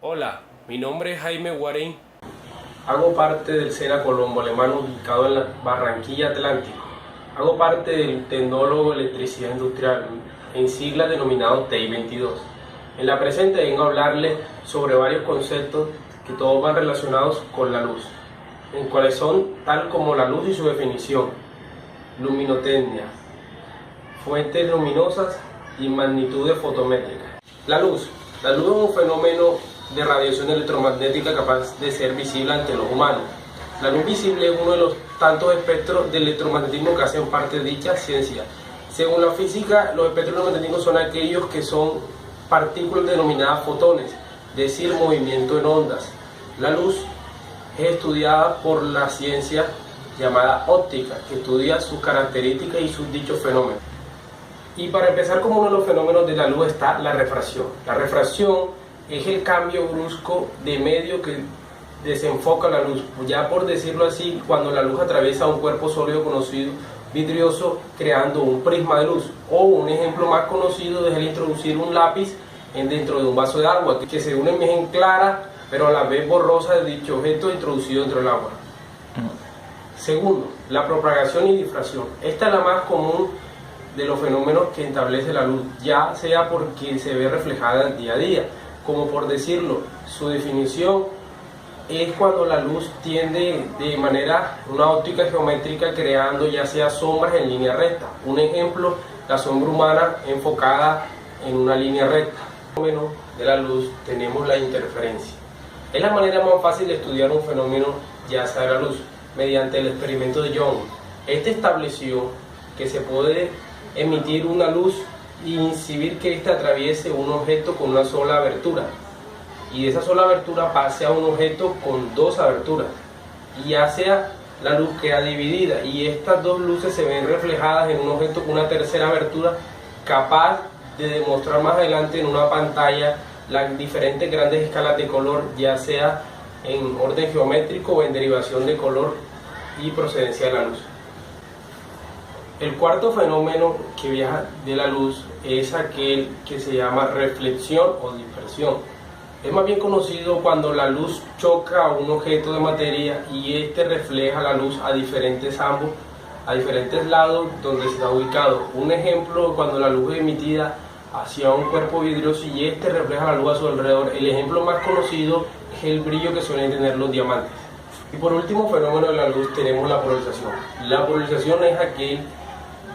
Hola, mi nombre es Jaime Guarén. Hago parte del SENA Colombo Alemán ubicado en la Barranquilla Atlántico. Hago parte del Tecnólogo de Electricidad Industrial, en siglas denominado TEI 22. En la presente vengo a hablarles sobre varios conceptos que todos van relacionados con la luz, en cuáles son tal como la luz y su definición, luminotecnia, fuentes luminosas y magnitudes fotométricas. La luz es un fenómeno de radiación electromagnética capaz de ser visible ante los humanos. La luz visible es uno de los tantos espectros de electromagnetismo que hacen parte de dicha ciencia. Según la física, los espectros electromagnéticos son aquellos que son partículas denominadas fotones, es decir, movimiento en ondas. La luz es estudiada por la ciencia llamada óptica, que estudia sus características y sus dichos fenómenos. Y para empezar, como uno de los fenómenos de la luz está la refracción. La refracción es el cambio brusco de medio que desenfoca la luz, ya por decirlo así, cuando la luz atraviesa un cuerpo sólido conocido vidrioso creando un prisma de luz, o un ejemplo más conocido es el introducir un lápiz dentro de un vaso de agua, que se ve una imagen clara pero a la vez borrosa de dicho objeto introducido dentro del agua. Segundo, la propagación y difracción. Esta es la más común de los fenómenos que establece la luz, ya sea porque se ve reflejada día a día, como por decirlo, su definición es cuando la luz tiende de manera, una óptica geométrica creando ya sea sombras en línea recta. Un ejemplo, la sombra humana enfocada en una línea recta. En el fenómeno de la luz tenemos la interferencia. Es la manera más fácil de estudiar un fenómeno ya sea de la luz, mediante el experimento de Young. Este estableció que se puede emitir una luz y incidir que ésta atraviese un objeto con una sola abertura, y de esa sola abertura pase a un objeto con dos aberturas, y ya sea la luz queda dividida y estas dos luces se ven reflejadas en un objeto con una tercera abertura, capaz de demostrar más adelante en una pantalla las diferentes grandes escalas de color, ya sea en orden geométrico o en derivación de color y procedencia de la luz. El cuarto fenómeno que viaja de la luz es aquel que se llama reflexión o dispersión. Es más bien conocido cuando la luz choca a un objeto de materia y este refleja la luz a diferentes lados donde está ubicado. Un ejemplo, cuando la luz es emitida hacia un cuerpo vidrioso y este refleja la luz a su alrededor. El ejemplo más conocido es el brillo que suelen tener los diamantes. Y por último fenómeno de la luz tenemos la polarización. La polarización es aquel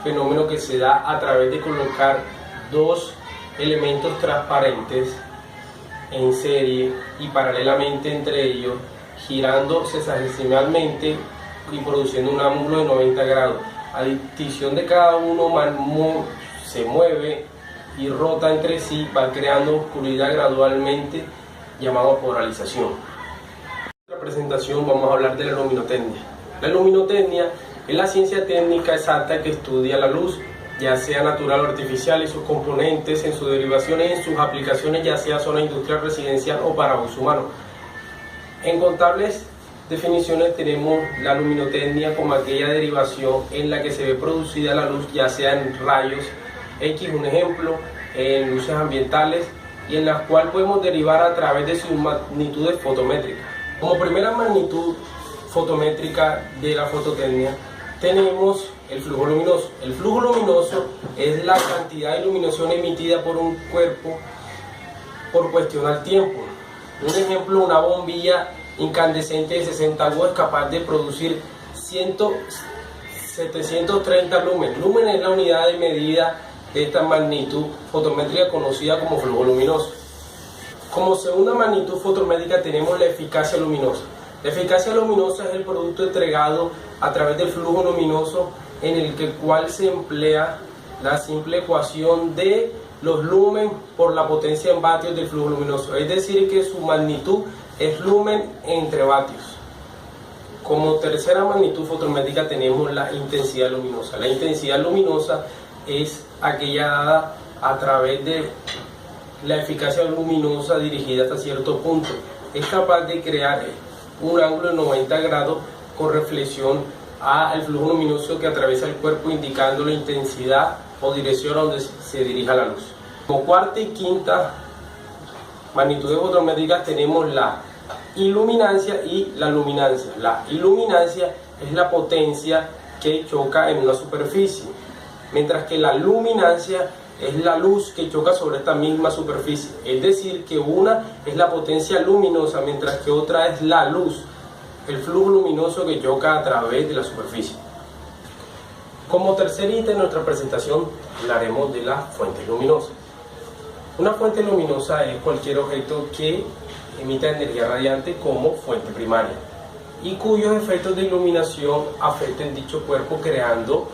fenómeno que se da a través de colocar dos elementos transparentes en serie y paralelamente entre ellos, girando sexagesimales y produciendo un ángulo de 90 grados. A distinción de cada uno, se mueve y rota entre sí, va creando oscuridad gradualmente, llamado polarización. En la presentación vamos a hablar de la luminotecnia. La luminotecnia es la ciencia técnica exacta que estudia la luz, ya sea natural o artificial, y sus componentes, en sus derivaciones, en sus aplicaciones, ya sea zona industrial, residencial o para uso humano. En contables definiciones tenemos la luminotecnia como aquella derivación en la que se ve producida la luz, ya sea en rayos X, un ejemplo, en luces ambientales, y en las cuales podemos derivar a través de sus magnitudes fotométricas. Como primera magnitud fotométrica de la fototecnia tenemos el flujo luminoso. El flujo luminoso es la cantidad de iluminación emitida por un cuerpo por cuestión al tiempo. Un ejemplo, una bombilla incandescente de 60 watts es capaz de producir 730 lúmenes. Lumen es la unidad de medida de esta magnitud fotométrica conocida como flujo luminoso. Como segunda magnitud fotométrica tenemos la eficacia luminosa. La eficacia luminosa es el producto entregado a través del flujo luminoso, en el cual se emplea la simple ecuación de los lumen por la potencia en vatios del flujo luminoso, es decir que su magnitud es lumen entre vatios. Como tercera magnitud fotométrica tenemos la intensidad luminosa. La intensidad luminosa es aquella dada a través de la eficacia luminosa dirigida hasta cierto punto. Es capaz de crear un ángulo de 90 grados con reflexión al flujo luminoso que atraviesa el cuerpo, indicando la intensidad o dirección a donde se dirija la luz. Como cuarta y quinta magnitudes fotométricas tenemos la iluminancia y la luminancia. La iluminancia es la potencia que choca en una superficie, mientras que la luminancia es la luz que choca sobre esta misma superficie. Es decir, que una es la potencia luminosa, mientras que otra es la luz, el flujo luminoso que choca a través de la superficie. Como tercer ítem de nuestra presentación hablaremos de las fuentes luminosas. Una fuente luminosa es cualquier objeto que emita energía radiante como fuente primaria y cuyos efectos de iluminación afecten dicho cuerpo creando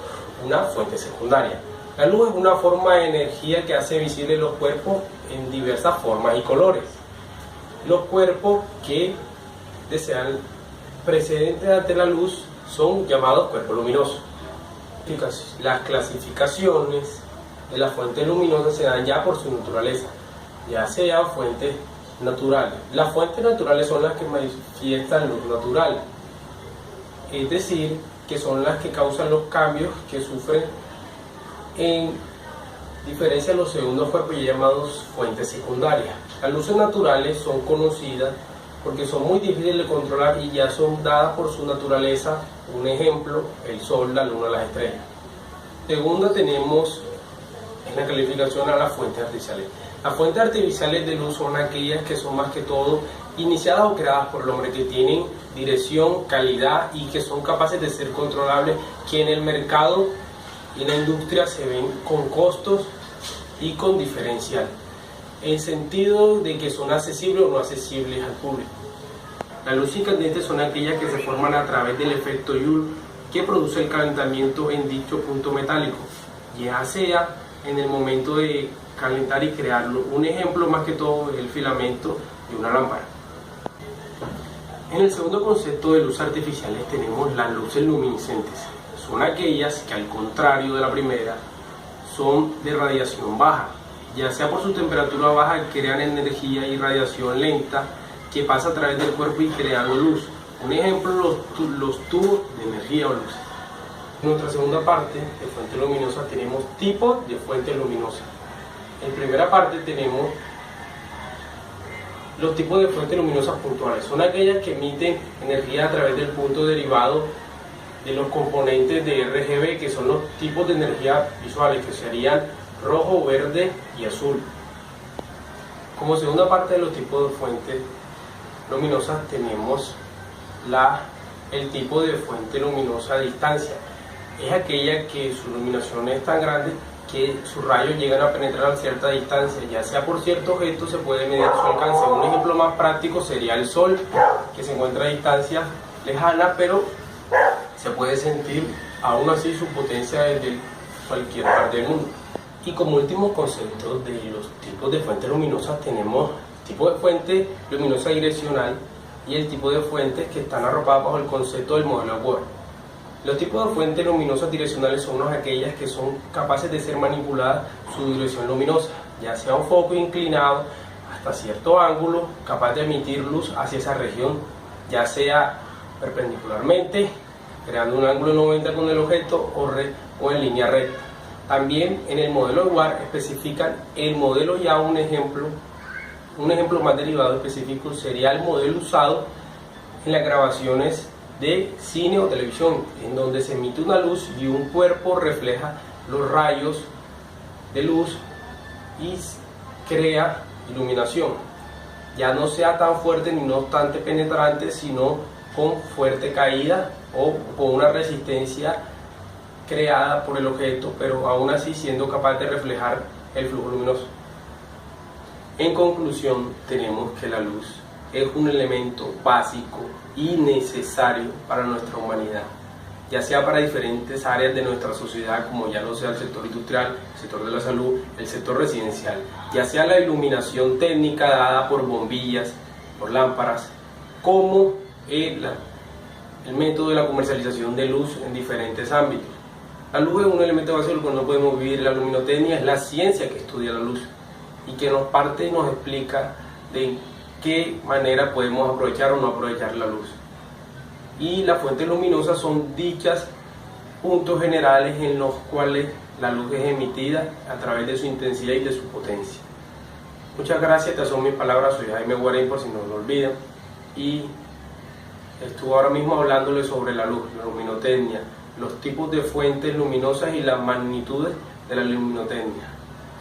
una fuente secundaria. La luz es una forma de energía que hace visibles los cuerpos en diversas formas y colores. Los cuerpos que desean precedentes ante la luz son llamados cuerpos luminosos. Las clasificaciones de las fuentes luminosas se dan ya por su naturaleza, ya sea fuentes naturales. Las fuentes naturales son las que manifiestan luz natural, es decir, que son las que causan los cambios que sufren, en diferencia de los segundos cuerpos llamados fuentes secundarias. Las luces naturales son conocidas porque son muy difíciles de controlar y ya son dadas por su naturaleza. Un ejemplo, el sol, la luna, las estrellas. Segunda tenemos en la calificación a las fuentes artificiales. Las fuentes artificiales de luz son aquellas que son más que todo iniciadas o creadas por el hombre, que tienen dirección, calidad y que son capaces de ser controlables, que en el mercado y en la industria se ven con costos y con diferencial, en sentido de que son accesibles o no accesibles al público. Las luces incandescentes son aquellas que se forman a través del efecto Joule que produce el calentamiento en dicho punto metálico, ya sea en el momento de calentar y crearlo. Un ejemplo más que todo es el filamento de una lámpara. En el segundo concepto de luces artificiales tenemos las luces luminiscentes. Son aquellas que, al contrario de la primera, son de radiación baja, ya sea por su temperatura baja, crean energía y radiación lenta que pasa a través del cuerpo y creando luz. Un ejemplo, los tubos de energía o luz. En nuestra segunda parte de fuentes luminosas tenemos tipos de fuentes luminosas. En primera parte tenemos los tipos de fuentes luminosas puntuales. Son aquellas que emiten energía a través del punto derivado de los componentes de RGB, que son los tipos de energía visuales, que serían rojo, verde y azul. Como segunda parte de los tipos de fuentes luminosas tenemos el tipo de fuente luminosa a distancia. Es aquella que su iluminación es tan grande que sus rayos llegan a penetrar a cierta distancia, ya sea por cierto objeto se puede medir su alcance. Un ejemplo más práctico sería el sol, que se encuentra a distancia lejana, pero se puede sentir aún así su potencia desde cualquier parte del mundo. Y como último concepto de los tipos de fuentes luminosas tenemos el tipo de fuente luminosa direccional y el tipo de fuentes que están arropadas bajo el concepto del modelo de Bohr. Los tipos de fuentes luminosas direccionales son aquellas que son capaces de ser manipuladas su dirección luminosa, ya sea un foco inclinado hasta cierto ángulo, capaz de emitir luz hacia esa región, ya sea perpendicularmente, creando un ángulo de 90 con el objeto o en línea recta. También en el modelo de Bohr especifican el modelo, ya un ejemplo más derivado específico sería el modelo usado en las grabaciones de cine o televisión, en donde se emite una luz y un cuerpo refleja los rayos de luz y crea iluminación, ya no sea tan fuerte ni no obstante penetrante, sino con fuerte caída o con una resistencia creada por el objeto, pero aún así siendo capaz de reflejar el flujo luminoso. En conclusión, tenemos que la luz es un elemento básico y necesario para nuestra humanidad, ya sea para diferentes áreas de nuestra sociedad, como ya lo sea el sector industrial, el sector de la salud, el sector residencial, ya sea la iluminación técnica dada por bombillas, por lámparas, como el método de la comercialización de luz en diferentes ámbitos. La luz es un elemento básico del cual no podemos vivir. La luminotecnia es la ciencia que estudia la luz y que nos explica de qué manera podemos aprovechar o no aprovechar la luz. Y las fuentes luminosas son dichas puntos generales en los cuales la luz es emitida a través de su intensidad y de su potencia. Muchas gracias, estas son mis palabras, soy Jaime Guarín por si no lo olvidan, y estuve ahora mismo hablándoles sobre la luz, la luminotecnia, los tipos de fuentes luminosas y las magnitudes de la luminotecnia.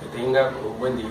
Que tengan un buen día.